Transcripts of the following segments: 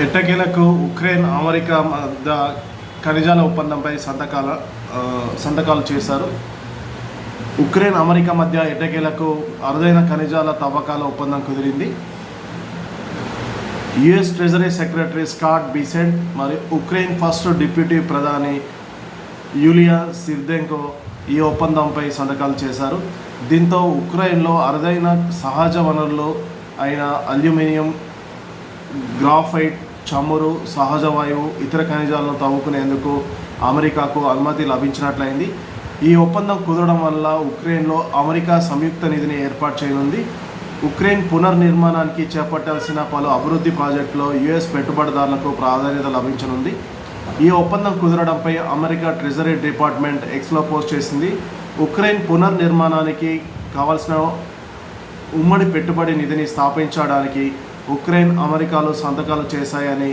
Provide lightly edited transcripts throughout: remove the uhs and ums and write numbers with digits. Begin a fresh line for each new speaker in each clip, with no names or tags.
ఎట్టకేలకు Ukraine America మధ్య ఖనిజాల ఒప్పందంపై సంతకాలు చేశారు. ఉక్రెయిన్ అమెరికా మధ్య ఎట్టకేలకు అరుదైన ఖనిజాల తవ్వకాల ఒప్పందం కుదిరింది. US treasury secretary Scott Besant మరియు ఉక్రెయిన్ ఫస్ట్ డిప్యూటీ ప్రధాని యూలియా సిర్దెంకో ఈ ఒప్పందంపై సంతకాలు చేశారు. దీంతో ఉక్రెయిన్లో అరుదైన సహజ వనరులు అయిన అల్యూమినియం, గ్రాఫైట్, చమురు, సహజ వాయువు, ఇతర ఖనిజాలను తవ్వుకునేందుకు అమెరికాకు అనుమతి లభించినట్లయింది. ఈ ఒప్పందం కుదరడం వల్ల ఉక్రెయిన్లో అమెరికా సంయుక్త నిధిని ఏర్పాటు చేయనుంది. ఉక్రెయిన్ పునర్నిర్మాణానికి చేపట్టాల్సిన పలు అభివృద్ధి ప్రాజెక్టులో యుఎస్ పెట్టుబడిదారులకు ప్రాధాన్యత లభించనుంది. ఈ ఒప్పందం కుదరడంపై అమెరికా ట్రెజరీ డిపార్ట్మెంట్ ఎక్స్లో పోస్ట్ చేసింది. ఉక్రెయిన్ పునర్నిర్మాణానికి కావాల్సిన ఉమ్మడి పెట్టుబడి నిధిని స్థాపించడానికి ఉక్రెయిన్ అమెరికాలో సంతకాలు చేశాయని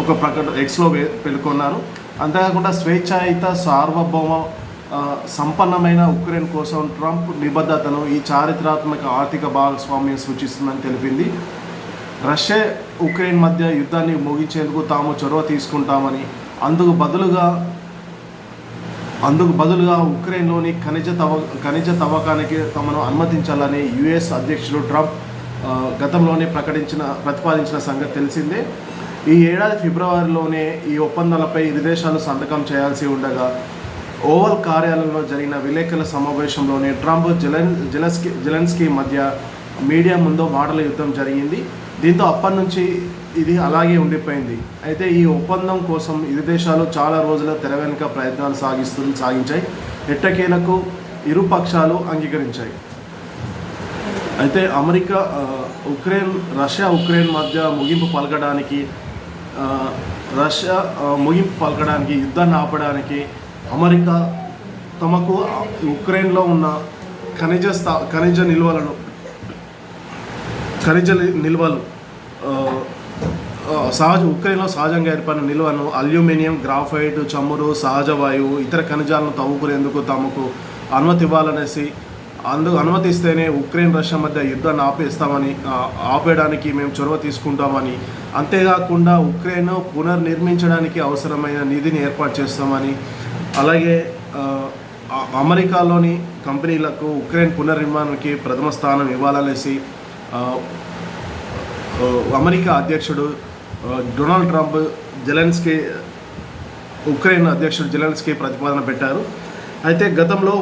ఒక ప్రకటన ఎక్స్లో పేర్కొన్నారు. అంతేకాకుండా స్వేచ్ఛాయుత, సార్వభౌమ, సంపన్నమైన ఉక్రెయిన్ కోసం ట్రంప్ నిబద్ధతను ఈ చారిత్రాత్మక ఆర్థిక భాగస్వామ్యం సూచిస్తుందని తెలిపింది. రష్యా ఉక్రెయిన్ మధ్య యుద్ధాన్ని ముగించేందుకు తాము చొరవ తీసుకుంటామని, అందుకు బదులుగా ఉక్రెయిన్లోని ఖనిజ తవ్వకానికి తమను అనుమతించాలని యుఎస్ అధ్యక్షుడు ట్రంప్ గతంలోనే ప్రతిపాదించిన సంగతి తెలిసిందే. ఈ ఏడాది ఫిబ్రవరిలోనే ఈ ఒప్పందాలపై ఇరు దేశాలు సంతకం చేయాల్సి ఉండగా ఓవల్ కార్యాలయంలో జరిగిన విలేకరుల సమావేశంలోనే ట్రంప్ జెలెన్స్కీ మధ్య మీడియా ముందు మాటల యుద్ధం జరిగింది. దీంతో అప్పటి నుంచి ఇది అలాగే ఉండిపోయింది. అయితే ఈ ఒప్పందం కోసం ఇరు దేశాలు చాలా రోజుల తెర వెనుక ప్రయత్నాలు సాగించాయి. ఎట్టకేలకు ఇరు పక్షాలు అంగీకరించాయి. అయితే రష్యా ఉక్రెయిన్ మధ్య ముగింపు పలకడానికి యుద్ధాన్ని ఆపడానికి అమెరికా తమకు ఉక్రెయిన్లో ఉన్న ఖనిజ నిల్వలు ఉక్రెయిన్లో సహజంగా ఏర్పడిన నిల్వను అల్యూమినియం, గ్రాఫైట్, చమురు, సహజ వాయువు, ఇతర ఖనిజాలను తవ్వుకునేందుకు తమకు అనుమతి ఇవ్వాలనేసి, అనుమతిస్తేనే ఉక్రెయిన్ రష్యా మధ్య యుద్ధాన్ని ఆపేయడానికి మేము చొరవ తీసుకుంటామని, అంతేకాకుండా ఉక్రెయిన్ పునర్నిర్మించడానికి అవసరమైన నిధిని ఏర్పాటు చేస్తామని, అలాగే అమెరికాలోని కంపెనీలకు ఉక్రెయిన్ పునర్నిర్మాణానికి ప్రథమ స్థానం ఇవ్వాలనేసి అమెరికా అధ్యక్షుడు డొనాల్డ్ ట్రంప్ ఉక్రెయిన్ అధ్యక్షుడు జెలెన్స్కీ ప్రతిపాదన పెట్టారు. అయితే గతంలో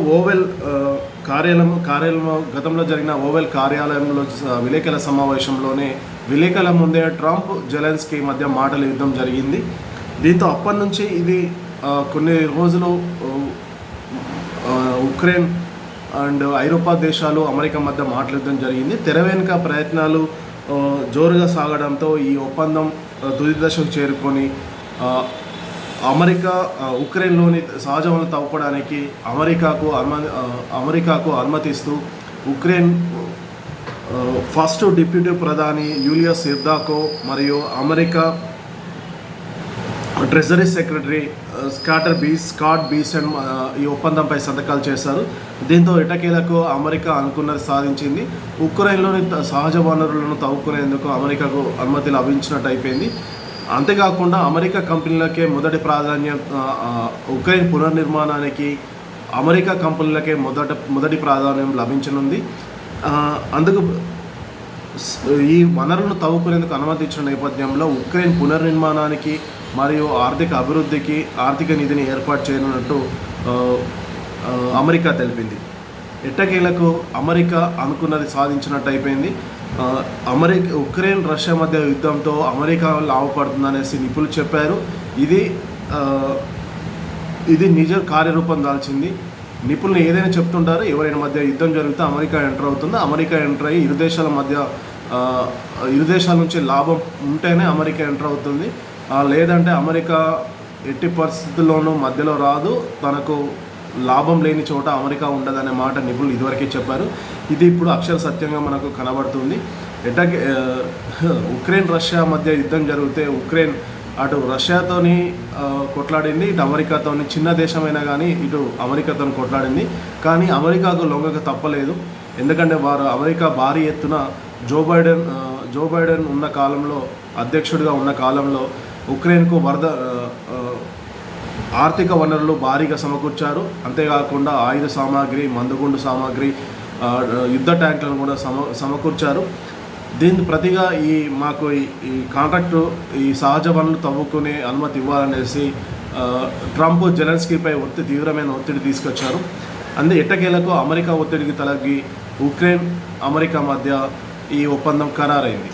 గతంలో జరిగిన ఓవెల్ కార్యాలయంలో విలేకరుల సమావేశంలోనే విలేకరుల ముందే ట్రంప్ జెలెన్స్కీ మధ్య మాటల యుద్ధం జరిగింది. దీంతో అప్పటి నుంచి ఇది కొన్ని రోజులు ఉక్రెయిన్ అండ్ ఐరోపా దేశాలు అమెరికా మధ్య మాటల యుద్ధం జరిగింది. తెర వెనుక ప్రయత్నాలు జోరుగా సాగడంతో ఈ ఒప్పందం తుది దశకు చేరుకొని ఉక్రెయిన్లోని సహజ వనరులు తవ్వుకోవడానికి అమెరికాకు అనుమతిస్తూ ఉక్రెయిన్ ఫస్ట్ డిప్యూటీ ప్రధాని యూలియా సిర్దెంకో మరియు America treasury secretary Scott Besant ఈ ఒప్పందంపై సంతకాలు చేశారు. దీంతో ఎట్టకేలకు అమెరికా అనుకున్నది సాధించింది. ఉక్రెయిన్లోని సహజ వనరులను తవ్వుకునేందుకు అమెరికాకు అనుమతి లభించినట్టు అయిపోయింది. అంతేకాకుండా అమెరికా కంపెనీలకే ఉక్రెయిన్ పునర్నిర్మాణానికి అమెరికా కంపెనీలకే మొదటి ప్రాధాన్యం లభించనుంది. అందుకు ఈ వనరులను తవ్వుకునేందుకు అనుమతించిన నేపథ్యంలో ఉక్రెయిన్ పునర్నిర్మాణానికి మరియు ఆర్థిక అభివృద్ధికి ఆర్థిక నిధిని ఏర్పాటు చేయనున్నట్టు అమెరికా తెలిపింది. ఎట్టకేలకు అమెరికా అనుకున్నది సాధించినట్టు అయిపోయింది. ఉక్రెయిన్ రష్యా మధ్య యుద్ధంతో అమెరికా లాభపడుతుందనేసి నిపుణులు చెప్పారు. ఇది నిజ కార్యరూపం దాల్చింది. నిపుణులు ఏదైనా చెప్తుంటారు, ఎవరైనా మధ్య యుద్ధం జరిగితే అమెరికా ఎంటర్ అవుతుంది. అమెరికా ఎంటర్ అయ్యి ఇరు దేశాల నుంచి లాభం ఉంటేనే అమెరికా ఎంటర్ అవుతుంది. లేదంటే అమెరికా ఎట్టి పరిస్థితుల్లోనూ మధ్యలో రాదు. తనకు లాభం లేని చోట అమెరికా ఉండదనే మాట నిపుణులు ఇదివరకే చెప్పారు. ఇది ఇప్పుడు అక్షర సత్యంగా మనకు కనబడుతుంది. ఉక్రెయిన్ రష్యా మధ్య యుద్ధం జరిగితే ఉక్రెయిన్ అటు రష్యాతోని కొట్లాడింది, ఇటు అమెరికాతోని, చిన్న దేశమైనా కానీ ఇటు అమెరికాతో కొట్లాడింది. కానీ అమెరికాకు లొంగక తప్పలేదు. ఎందుకంటే అమెరికా భారీ ఎత్తున జో బైడెన్ ఉన్న కాలంలో, అధ్యక్షుడిగా ఉన్న కాలంలో ఉక్రెయిన్కు ఆర్థిక వనరులు భారీగా సమకూర్చారు. అంతేకాకుండా ఆయుధ సామాగ్రి, మందుగుండు సామాగ్రి, యుద్ధ ట్యాంకులను కూడా సమకూర్చారు. దీని ప్రతిగా మాకు ఈ కాంట్రాక్టు, ఈ సహజ వనరులు తవ్వుకునే అనుమతి ఇవ్వాలనేసి ట్రంప్ జెలెన్స్కీపై తీవ్రమైన ఒత్తిడి తీసుకొచ్చారు. ఎట్టకేలకు అమెరికా ఒత్తిడికి తలగి ఉక్రెయిన్, అమెరికా మధ్య ఈ ఒప్పందం ఖరారైంది.